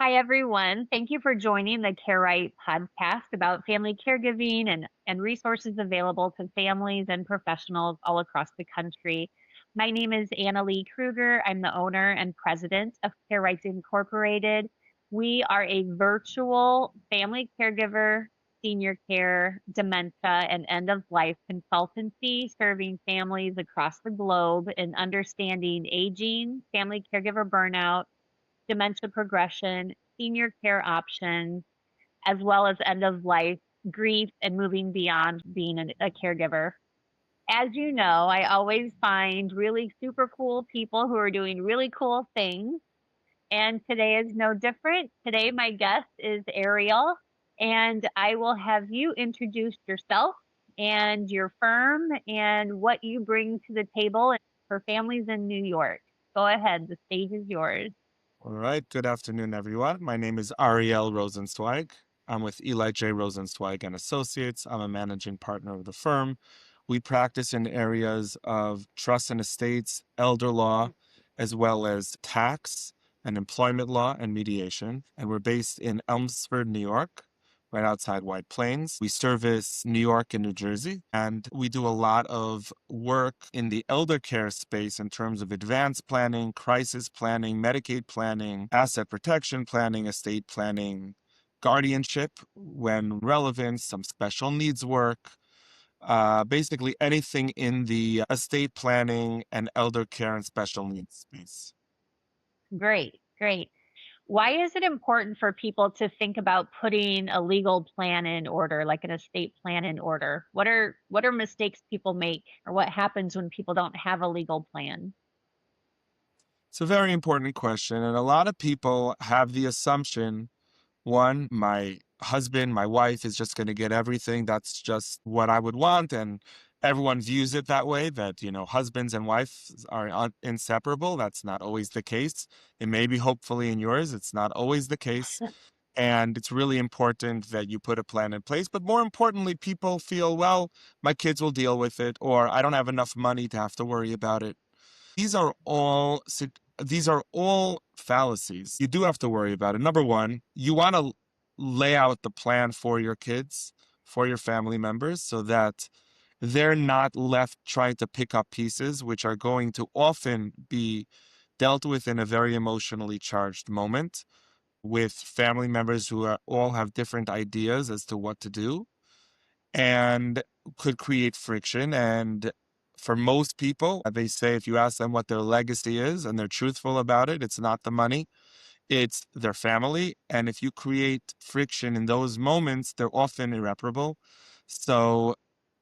Hi, everyone. Thank you for joining the CareRite podcast about family caregiving and resources available to families and professionals all across the country. My name is Annalee Kruger. I'm the owner and president of CareRite Incorporated. We are a virtual family caregiver, senior care, dementia, and end of life consultancy serving families across the globe in understanding aging, family caregiver burnout, dementia progression, senior care options, as well as end of life grief and moving beyond being a caregiver. As you know, I always find really super cool people who are doing really cool things. And today is no different. Today, my guest is Ariel, and I will have you introduce yourself and your firm and what you bring to the table for families in New York. Go ahead, the stage is yours. All right. Good afternoon, everyone. My name is Ariel Rosenzweig. I'm with Eli J. Rosenzweig and Associates. I'm a managing partner of the firm. We practice in areas of trust and estates, elder law, as well as tax and employment law and mediation. And we're based in Elmsford, New York, right outside White Plains. We service New York and New Jersey, and we do a lot of work in the elder care space in terms of advanced planning, crisis planning, Medicaid planning, asset protection planning, estate planning, guardianship when relevant, some special needs work. Basically anything in the estate planning and elder care and special needs space. Great, great. Why is it important for people to think about putting a legal plan in order, like an estate plan in order? What are mistakes people make, or what happens when people don't have a legal plan? It's a very important question, and a lot of people have the assumption, one, my husband, my wife is just going to get everything. That's just what I would want. And everyone views it that way, that, husbands and wives are inseparable. That's not always the case. It may be hopefully in yours. It's not always the case. And it's really important that you put a plan in place. But more importantly, people feel, well, my kids will deal with it, or I don't have enough money to have to worry about it. These are all these are all fallacies. You do have to worry about it. Number one, you want to lay out the plan for your kids, for your family members, so that they're not left trying to pick up pieces, which are going to often be dealt with in a very emotionally charged moment with family members who all have different ideas as to what to do and could create friction. And for most people, they say if you ask them what their legacy is and they're truthful about it, it's not the money, it's their family. And if you create friction in those moments, they're often irreparable. So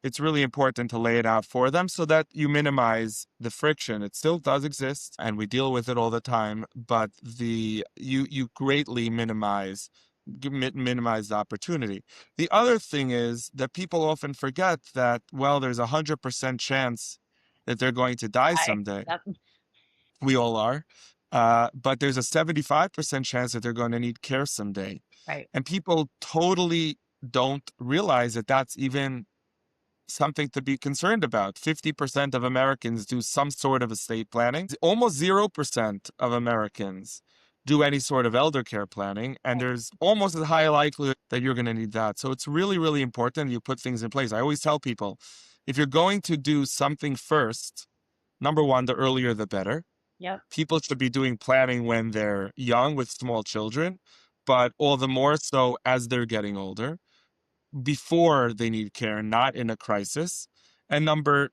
it's really important to lay it out for them so that you minimize the friction. It still does exist and we deal with it all the time, but you greatly minimize the opportunity. The other thing is that people often forget that, well, there's 100% chance that they're going to die I, someday. yep, We all are. But there's a 75% chance that they're going to need care someday. right. And people totally don't realize that that's even something to be concerned about. 50% of Americans do some sort of estate planning. Almost 0% of Americans do any sort of elder care planning. And Right. there's almost a high likelihood that you're going to need that. So it's really, really important you put things in place. I always tell people, if you're going to do something first, number one, the earlier the better. Yep. People should be doing planning when they're young with small children, but all the more so as they're getting older, before they need care, not in a crisis. And number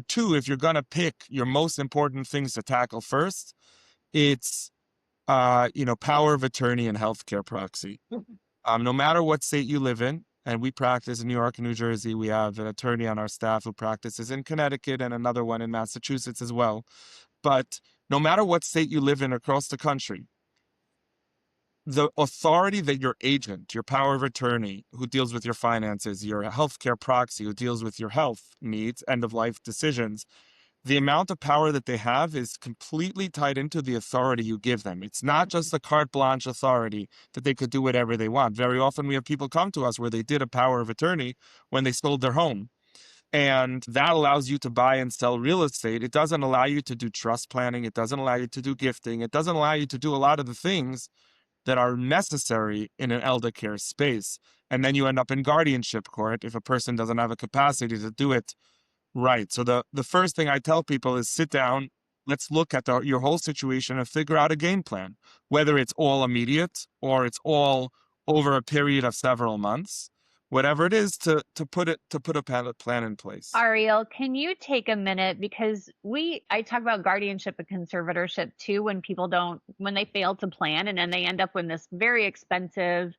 two, if you're gonna pick your most important things to tackle first, it's power of attorney and healthcare proxy. No matter what state you live in, and we practice in New York and New Jersey, we have an attorney on our staff who practices in Connecticut and another one in Massachusetts as well. But no matter what state you live in across the country, the authority that your agent, your power of attorney, who deals with your finances, your healthcare proxy, who deals with your health needs, end of life decisions, the amount of power that they have is completely tied into the authority you give them. It's not just a carte blanche authority that they could do whatever they want. Very often we have people come to us where they did a power of attorney when they sold their home. And that allows you to buy and sell real estate. It doesn't allow you to do trust planning. It doesn't allow you to do gifting. It doesn't allow you to do a lot of the things that are necessary in an elder care space. And then you end up in guardianship court if a person doesn't have a capacity to do it right. So the first thing I tell people is sit down, let's look at your whole situation and figure out a game plan, whether it's all immediate or it's all over a period of several months, whatever it is to put a plan in place. Ariel, can you take a minute because I talk about guardianship and conservatorship too when people don't when they fail to plan and then they end up with this very expensive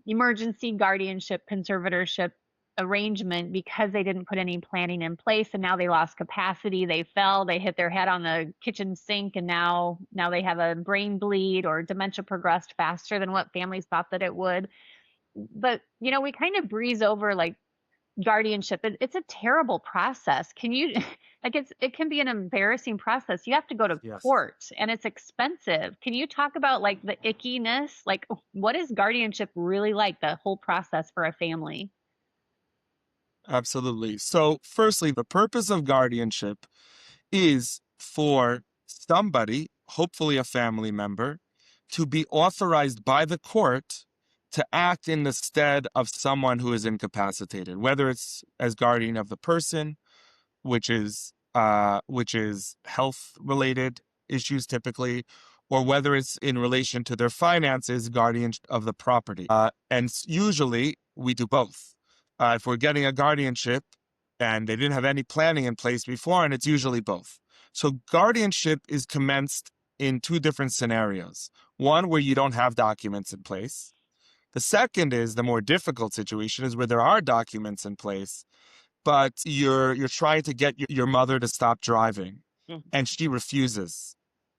emergency guardianship conservatorship arrangement because they didn't put any planning in place and now they lost capacity, they fell, they hit their head on the kitchen sink and now they have a brain bleed or dementia progressed faster than what families thought that it would. But we kind of breeze over like guardianship. It's a terrible process. Can you like it can be an embarrassing process. You have to go to Yes. court and it's expensive. Can you talk about like the ickiness? Like what is guardianship really like, the whole process for a family? Absolutely. So, firstly, the purpose of guardianship is for somebody, hopefully a family member, to be authorized by the court to act in the stead of someone who is incapacitated, whether it's as guardian of the person, which is health related issues typically, or whether it's in relation to their finances, guardian of the property. Usually we do both. If we're getting a guardianship and they didn't have any planning in place before, and it's usually both. So guardianship is commenced in two different scenarios. One where you don't have documents in place. The second is the more difficult situation is where there are documents in place, but you're trying to get your mother to stop driving Mhm. and she refuses.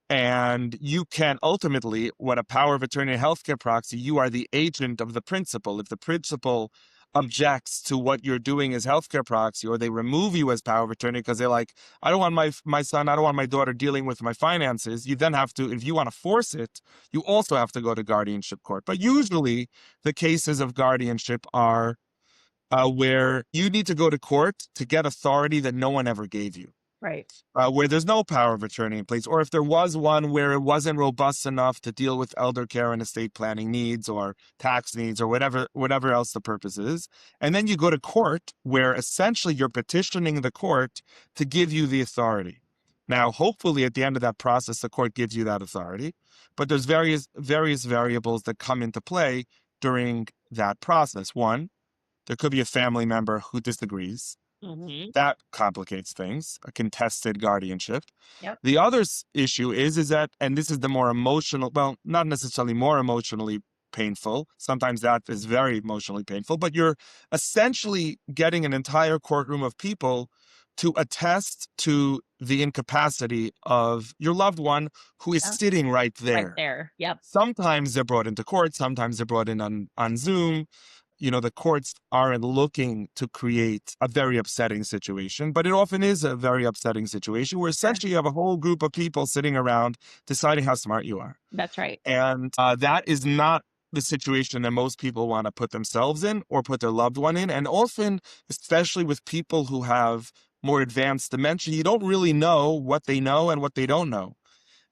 And you can ultimately, what a power of attorney and healthcare proxy, you are the agent of the principal. If the principal objects to what you're doing as healthcare proxy, or they remove you as power of attorney because they're like, I don't want my son, I don't want my daughter dealing with my finances, you then have to, if you want to force it, you also have to go to guardianship court. But usually the cases of guardianship are where you need to go to court to get authority that no one ever gave you, Right. where there's no power of attorney in place, or if there was one where it wasn't robust enough to deal with elder care and estate planning needs or tax needs or whatever else the purpose is. And then you go to court where essentially you're petitioning the court to give you the authority. Now, hopefully at the end of that process, the court gives you that authority, but there's various variables that come into play during that process. One, there could be a family member who disagrees. Hmm. That complicates things, a contested guardianship. Yep. The other issue is that, and this is the more emotional, well, not necessarily more emotionally painful. Sometimes that is very emotionally painful, but you're essentially getting an entire courtroom of people to attest to the incapacity of your loved one who is Yeah. sitting right Right there. there. Yep. Sometimes they're brought into court, sometimes they're brought in on Zoom. The courts aren't looking to create a very upsetting situation, but it often is a very upsetting situation where Sure. essentially you have a whole group of people sitting around deciding how smart you are. That's right. And that is not the situation that most people want to put themselves in or put their loved one in. And often, especially with people who have more advanced dementia, you don't really know what they know and what they don't know.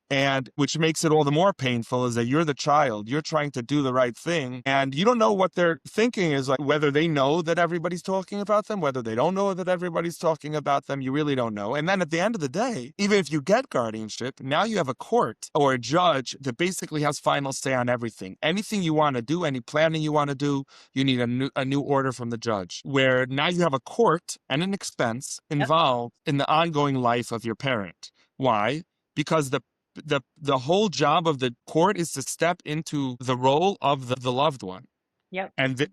And which makes it all the more painful is that you're the child, you're trying to do the right thing, and you don't know what they're thinking is like, whether they know that everybody's talking about them, whether they don't know that everybody's talking about them, you really don't know. And then at the end of the day, even if you get guardianship, now you have a court or a judge that basically has final say on everything. Anything you want to do, any planning you want to do, you need a new order from the judge, where now you have a court and an expense Yep. involved in the ongoing life of your parent. Why? Because the whole job of the court is to step into the role of the loved one, Yep. and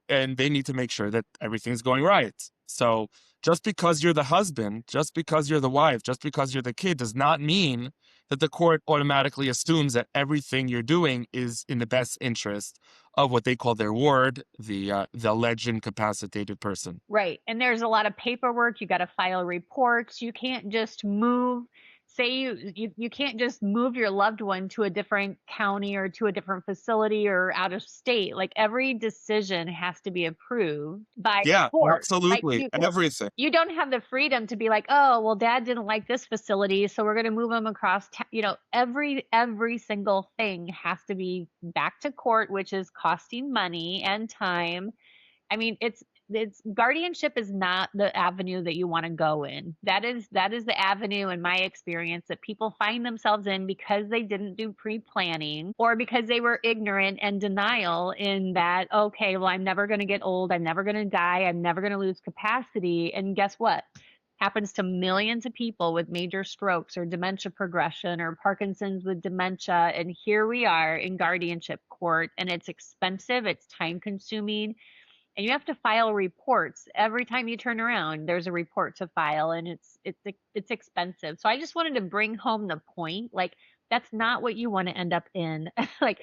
and they need to make sure that everything's going right. So just because you're the husband, just because you're the wife, just because you're the kid does not mean that the court automatically assumes that everything you're doing is in the best interest of what they call their ward, the alleged incapacitated person. Right. And there's a lot of paperwork. You got to file reports. You can't just move say you can't just move your loved one to a different county or to a different facility or out of state. Like every decision has to be approved by the Yeah, court. Like absolutely. Everything. you don't have the freedom to be like, oh, well, dad didn't like this facility, so we're going to move him across every single thing has to be back to court, which is costing money and time. I mean, it's guardianship is not the avenue that you want to go in. That is the avenue in my experience that people find themselves in because they didn't do pre-planning or because they were ignorant and denial in that, okay, well, I'm never going to get old, I'm never going to die, I'm never going to lose capacity. And guess what? Happens to millions of people with major strokes or dementia progression or Parkinson's with dementia. And here we are in guardianship court, and it's expensive, it's time consuming, and you have to file reports every time you turn around. There's a report to file, and it's expensive. So I just wanted to bring home the point, like that's not what you want to end up in. Like,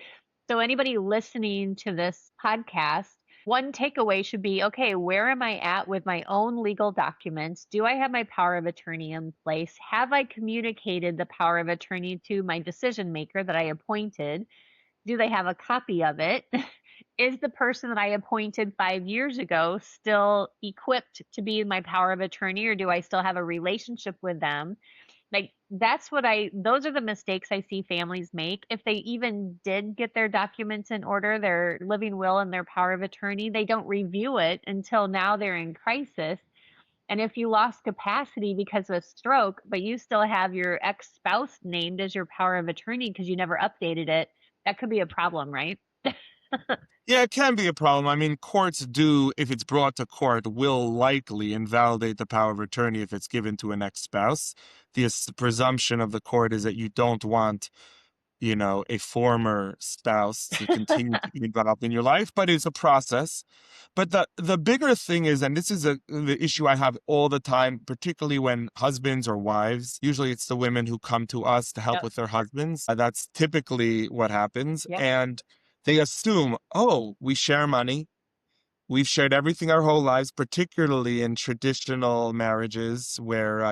so anybody listening to this podcast, one takeaway should be, okay, where am I at with my own legal documents? Do I have my power of attorney in place? Have I communicated the power of attorney to my decision maker that I appointed? Do they have a copy of it? Is the person that I appointed 5 years ago still equipped to be my power of attorney, or do I still have a relationship with them? Like those are the mistakes I see families make. If they even did get their documents in order, their living will and their power of attorney, they don't review it until now they're in crisis. And if you lost capacity because of a stroke, but you still have your ex-spouse named as your power of attorney because you never updated it, that could be a problem, right? Yeah, it can be a problem. I mean, courts do, if it's brought to court, will likely invalidate the power of attorney if it's given to an ex-spouse. The presumption of the court is that you don't want, a former spouse to continue to be involved in your life, but it's a process. But the bigger thing is, and this is the issue I have all the time, particularly when husbands or wives, usually it's the women who come to us to help Yep. with their husbands. That's typically what happens. Yep. And they assume, oh, we share money. We've shared everything our whole lives, particularly in traditional marriages where,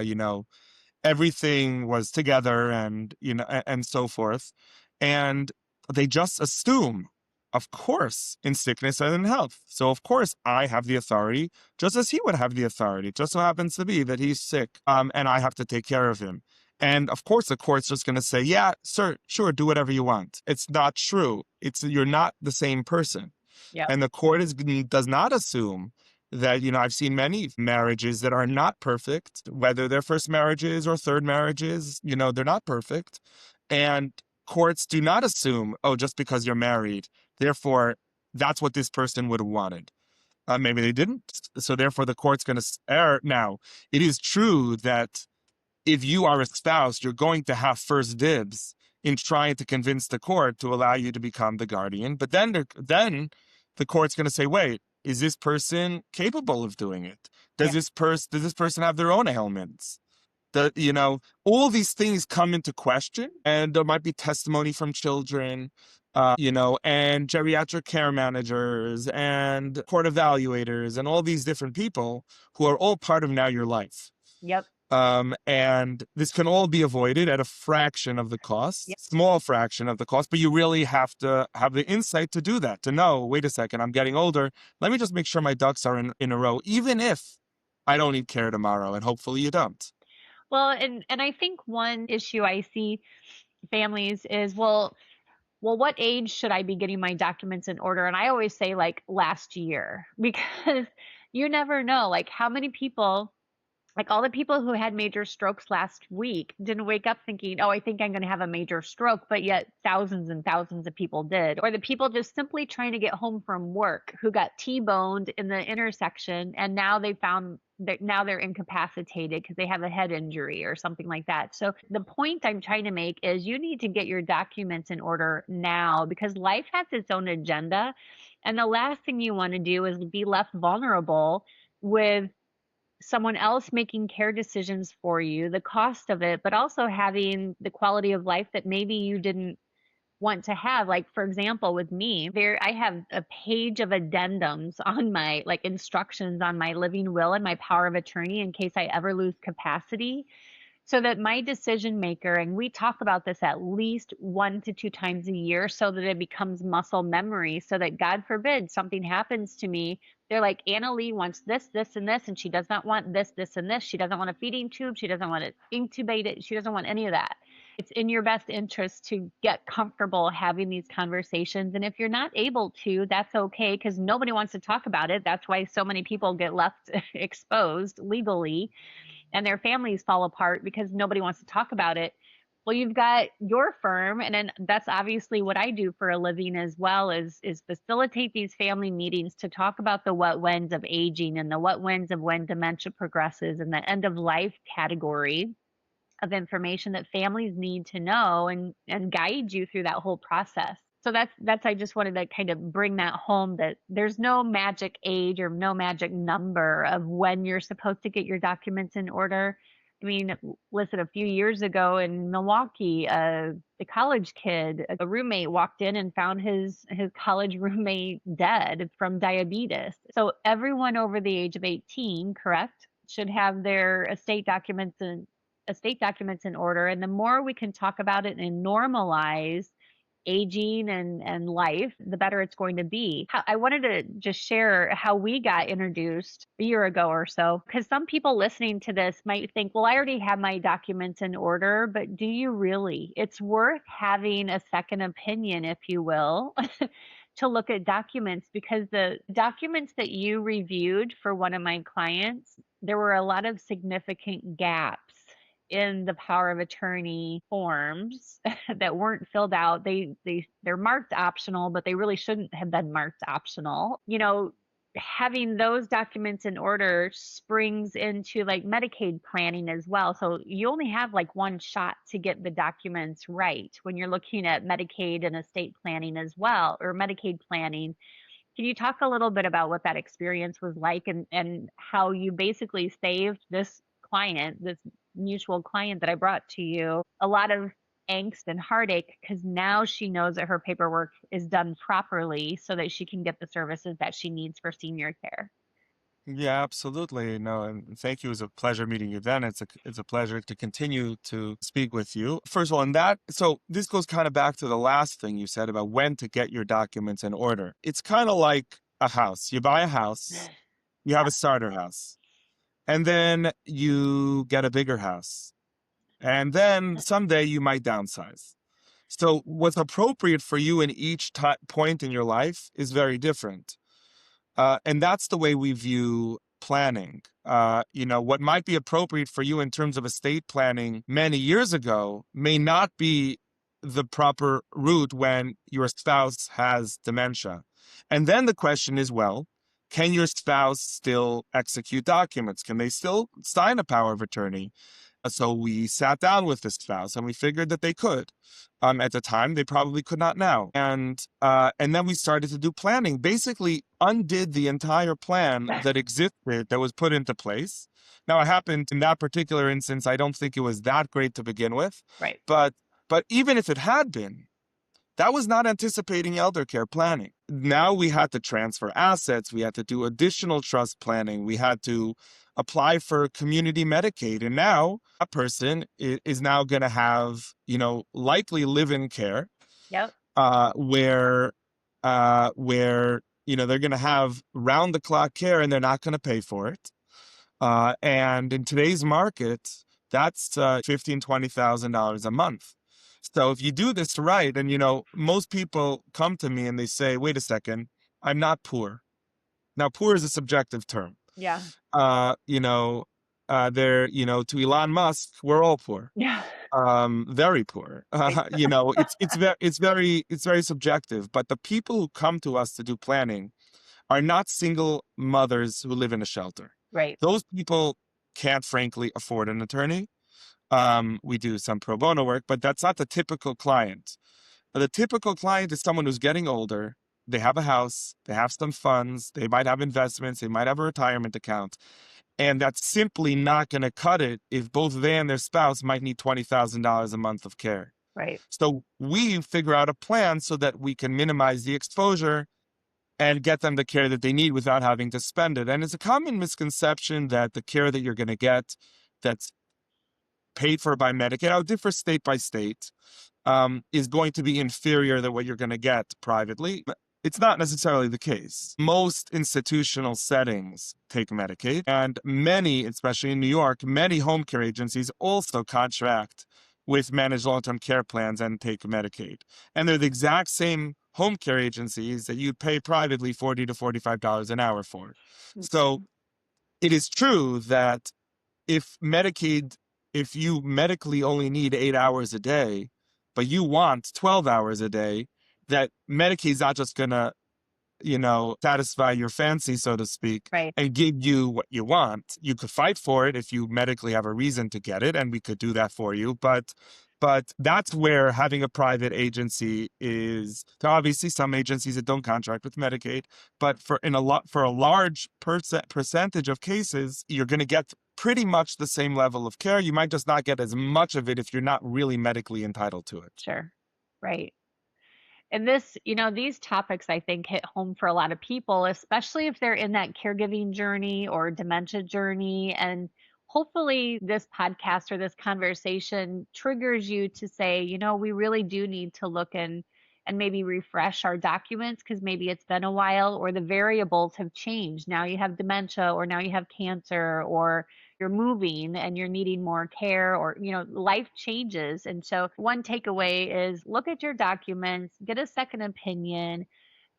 everything was together and and so forth, and they just assume, of course, in sickness and in health, so of course I have the authority, just as he would have the authority. It just so happens to be that he's sick, and I have to take care of him. And of course the court's just going to say, yeah, sir, sure, do whatever you want. It's not true. You're not the same person. Yep. And the court does not assume that, I've seen many marriages that are not perfect, whether they're first marriages or third marriages, they're not perfect. And courts do not assume, oh, just because you're married, therefore, that's what this person would have wanted. Maybe they didn't. So therefore, the court's going to err. Now, it is true that if you are a spouse, you're going to have first dibs in trying to convince the court to allow you to become the guardian. But then the court's going to say, wait, is this person capable of doing it? Yeah. Does this person have their own ailments? All these things come into question, and there might be testimony from children, and geriatric care managers and court evaluators and all these different people who are all part of now your life. Yep. And this can all be avoided at a fraction of the cost, Yep. small fraction of the cost, but you really have to have the insight to do that, to know, wait a second, I'm getting older. Let me just make sure my ducks are in a row, even if I don't need care tomorrow, and hopefully you don't. Well, and I think one issue I see families is, well, what age should I be getting my documents in order? And I always say like last year, because you never know, like how many people, like all the people who had major strokes last week didn't wake up thinking, oh, I think I'm going to have a major stroke, but yet thousands and thousands of people did. Or the people just simply trying to get home from work who got T-boned in the intersection, and now they found that now they're incapacitated because they have a head injury or something like that. So the point I'm trying to make is you need to get your documents in order now, because life has its own agenda. And the last thing you want to do is be left vulnerable with someone else making care decisions for you, the cost of it, but also having the quality of life that maybe you didn't want to have. Like, for example, with me, I have a page of addendums on my instructions on my living will and my power of attorney in case I ever lose capacity. so that my decision maker, and we talk about this at least 1 to 2 times a year so that it becomes muscle memory, so that God forbid something happens to me. They're like, Annalee wants this, this, and this, and she does not want this, this, and this. She doesn't want a feeding tube. She doesn't want it intubated. She doesn't want any of that. It's in your best interest to get comfortable having these conversations. And if you're not able to, that's okay, because nobody wants to talk about it. That's why so many people get left exposed legally and their families fall apart because nobody wants to talk about it. Well, you've got your firm, and then that's obviously what I do for a living as well, is facilitate these family meetings to talk about the what whens of aging and the what whens of when dementia progresses and the end of life category of information that families need to know and guide you through that whole process. So that's I just wanted to kind of bring that home, that there's no magic age or no magic number of when you're supposed to get your documents in order. I mean, listen, a few years ago in Milwaukee, a college kid, a roommate walked in and found his college roommate dead from diabetes. So everyone over the age of 18, correct, should have their estate documents in order. And the more we can talk about it and normalize aging and life, the better it's going to be. I wanted to just share how we got introduced a year ago or so, because some people listening to this might think, well, I already have my documents in order, but do you really? It's worth having a second opinion, if you will. To look at documents, because the documents that you reviewed for one of my clients, there were a lot of significant gaps in the power of attorney forms that weren't filled out. They're marked optional, but they really shouldn't have been marked optional. Having those documents in order springs into like Medicaid planning as well. So you only have like one shot to get the documents right when you're looking at Medicaid and estate planning as well, or Medicaid planning. Can you talk a little bit about what that experience was like, and how you basically saved this client, this mutual client that I brought to you, a lot of angst and heartache, because now she knows that her paperwork is done properly so that she can get the services that she needs for senior care? Yeah, absolutely. No, and thank you. It was a pleasure meeting you then. It's a pleasure to continue to speak with you. First of all, so this goes kind of back to the last thing you said about when to get your documents in order. It's kind of like a house. You buy a house, you have a starter house, and then you get a bigger house. And then someday you might downsize. So what's appropriate for you in each point in your life is very different. And that's the way we view planning. What might be appropriate for you in terms of estate planning many years ago may not be the proper route when your spouse has dementia. And then the question is, well, can your spouse still execute documents? Can they still sign a power of attorney? So we sat down with the spouse and we figured that they could. At the time, they probably could not now. And then we started to do planning, basically undid the entire plan that existed, that was put into place. Now, it happened in that particular instance, I don't think it was that great to begin with. Right. But even if it had been, that was not anticipating elder care planning. Now we had to transfer assets. We had to do additional trust planning. We had to apply for community Medicaid. And now a person is now going to have, likely live-in care. Yep. Where they're going to have round-the-clock care and they're not going to pay for it. And in today's market, that's $15,000, $20,000 a month. So if you do this right, and most people come to me and they say, wait a second, I'm not poor. Now, poor is a subjective term. Yeah. To Elon Musk, we're all poor. Yeah. Very poor. It's very subjective. But the people who come to us to do planning are not single mothers who live in a shelter. Right. Those people can't, frankly, afford an attorney. We do some pro bono work, but that's not the typical client. The typical client is someone who's getting older. They have a house, they have some funds, they might have investments, they might have a retirement account. And that's simply not going to cut it if both they and their spouse might need $20,000 a month of care. Right. So we figure out a plan so that we can minimize the exposure and get them the care that they need without having to spend it. And it's a common misconception that the care that you're going to get that's paid for by Medicaid, I'll differ state by state, is going to be inferior than what you're going to get privately. It's not necessarily the case. Most institutional settings take Medicaid, and many, especially in New York, many home care agencies also contract with managed long-term care plans and take Medicaid. And they're the exact same home care agencies that you'd pay privately $40 to $45 an hour for. So it is true that if Medicaid, if you medically only need 8 hours a day, but you want 12 hours a day, that Medicaid's not just going to, satisfy your fancy, so to speak, Right. and give you what you want. You could fight for it if you medically have a reason to get it, and we could do that for you. But that's where having a private agency is. There are obviously some agencies that don't contract with Medicaid, but for a large percentage of cases, you're going to get pretty much the same level of care. You might just not get as much of it if you're not really medically entitled to it. Sure. Right. And these topics I think hit home for a lot of people, especially if they're in that caregiving journey or dementia journey. And hopefully this podcast or this conversation triggers you to say, we really do need to look and maybe refresh our documents because maybe it's been a while or the variables have changed. Now you have dementia or now you have cancer or you're moving and you're needing more care or life changes. And so one takeaway is look at your documents, get a second opinion,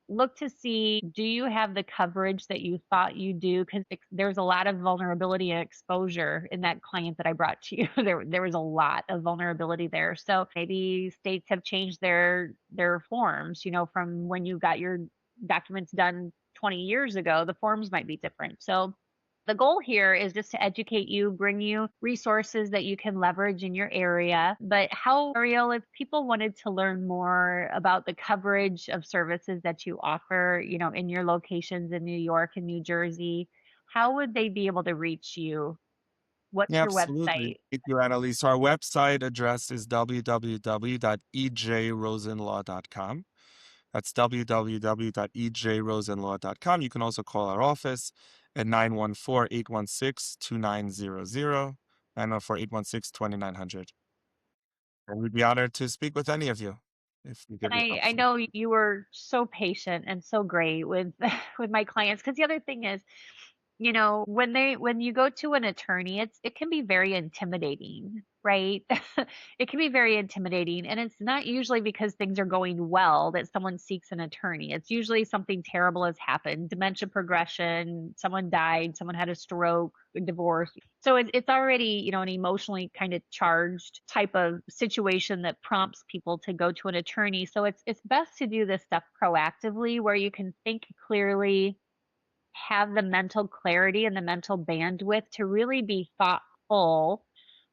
look to see, do you have the coverage that you thought you do, because there's a lot of vulnerability and exposure in that client that I brought to you. There was a lot of vulnerability there. So maybe states have changed their forms, from when you got your documents done 20 years ago. The forms might be different. So the goal here is just to educate you, bring you resources that you can leverage in your area. But Ariel, if people wanted to learn more about the coverage of services that you offer, in your locations in New York and New Jersey, how would they be able to reach you? What's Yeah, your absolutely. website? Thank you, Annalee. So our website address is www.ejrosenlaw.com. That's www.ejrosenlaw.com. You can also call our office at 914-816-2900, 914-816-2900. And we'd be honored to speak with any of you if we And give you the I option. know you were so patient and so great with with my clients, because the other thing is, when you go to an attorney, it can be very intimidating, right? It can be very intimidating, and it's not usually because things are going well that someone seeks an attorney. It's usually something terrible has happened, dementia progression, someone died, someone had a stroke, a divorce. So it's already, an emotionally kind of charged type of situation that prompts people to go to an attorney. So it's best to do this stuff proactively, where you can think clearly, have the mental clarity and the mental bandwidth to really be thoughtful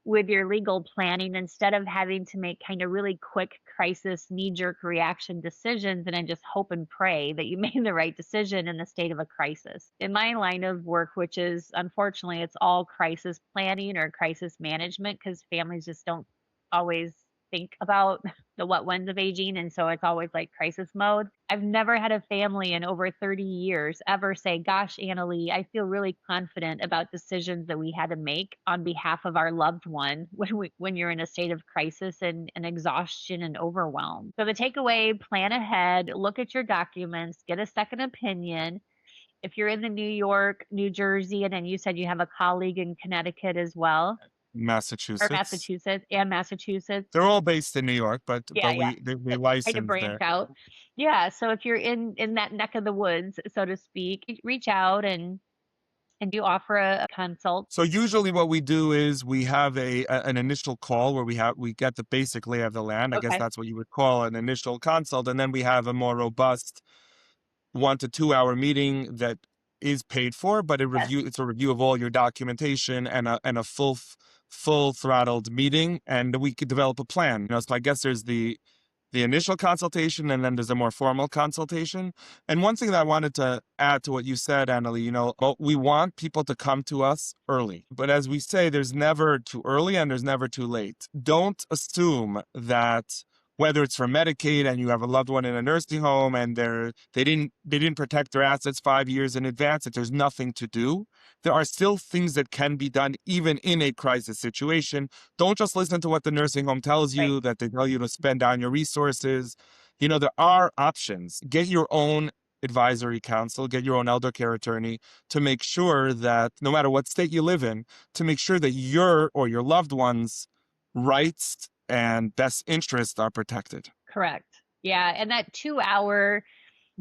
with your legal planning, instead of having to make kind of really quick crisis knee-jerk reaction decisions and then just hope and pray that you made the right decision in the state of a crisis. In my line of work, which is unfortunately it's all crisis planning or crisis management, because families just don't always think about the what whens of aging, and so it's always like crisis mode. I've never had a family in over 30 years ever say, "Gosh, Annalee, I feel really confident about decisions that we had to make on behalf of our loved one," when you're in a state of crisis and exhaustion and overwhelm. So the takeaway: plan ahead, look at your documents, get a second opinion. If you're in the New York, New Jersey, and then you said you have a colleague in Connecticut as well, or Massachusetts. Massachusetts. They're all based in New York, but Yeah, yeah. they Kind of license branch there. out. Yeah, so if you're in that neck of the woods, so to speak, reach out and do offer a consult. So usually what we do is we have an initial call where we get the basic lay of the land. I guess Okay. that's what you would call an initial consult, and then we have a more robust 1 to 2 hour meeting that is paid for, but Yes. it's a review of all your documentation and a full throttled meeting, and we could develop a plan. So I guess there's the initial consultation, and then there's a more formal consultation. And one thing that I wanted to add to what you said, Annalee, we want people to come to us early. But as we say, there's never too early and there's never too late. Don't assume that whether it's for Medicaid and you have a loved one in a nursing home and they didn't protect their assets 5 years in advance, that there's nothing to do. There are still things that can be done even in a crisis situation. Don't just listen to what the nursing home tells Right. you, that they tell you to spend down your resources. There are options. Get your own advisory council, get your own elder care attorney to make sure that no matter what state you live in, to make sure that your or your loved ones' rights and best interests are protected. Correct. Yeah. And that 2 hour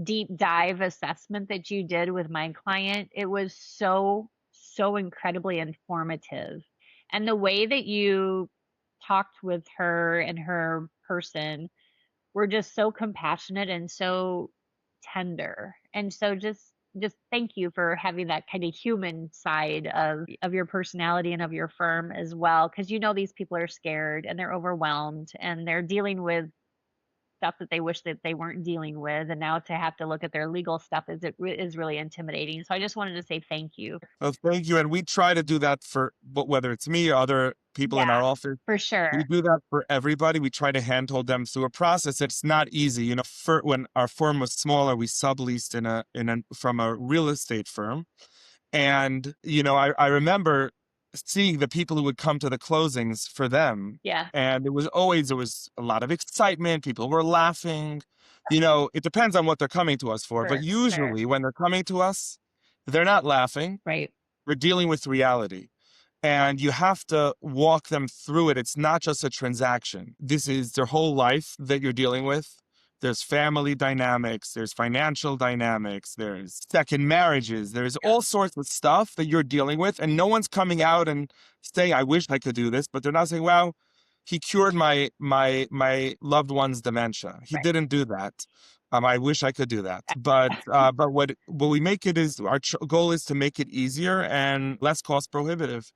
deep dive assessment that you did with my client, it was so, so incredibly informative. And the way that you talked with her and her person were just so compassionate and so tender. And so just thank you for having that kind of human side of your personality and of your firm as well, because these people are scared and they're overwhelmed and they're dealing with stuff that they wish that they weren't dealing with, and now to have to look at their legal stuff is really intimidating. So I just wanted to say thank you. Well, thank you. And we try to do that but whether it's me or other people in Yeah, our office, for we sure. do that for everybody. We try to handhold them through a process. It's not easy. When our firm was smaller, we subleased from a real estate firm. And, I remember seeing the people who would come to the closings for them. Yeah, And there was a lot of excitement. People were laughing. It depends on what they're coming to us for. But sure. usually when they're coming to us, they're not laughing. Right. We're dealing with reality. And you have to walk them through it. It's not just a transaction. This is their whole life that you're dealing with. There's family dynamics, there's financial dynamics, there's second marriages, there's all sorts of stuff that you're dealing with. And no one's coming out and saying, I wish I could do this, but they're not saying, well, he cured my loved one's dementia. He Right. didn't do that. I wish I could do that. But what we make it is our goal is to make it easier and less cost prohibitive,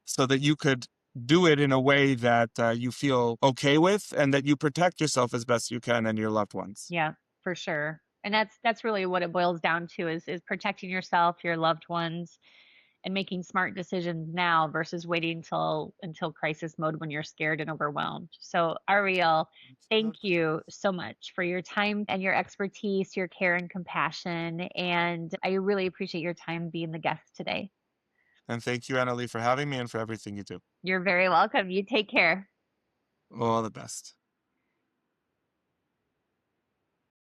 so that you could do it in a way that you feel okay with, and that you protect yourself as best you can and your loved ones. Yeah, for sure. And that's really what it boils down to is protecting yourself, your loved ones, and making smart decisions now versus waiting until crisis mode when you're scared and overwhelmed. So, Ariel, thank you so much for your time and your expertise, your care and compassion, and I really appreciate your time being the guest today. And thank you, Annalee, for having me and for everything you do. You're very welcome. You take care. All the best.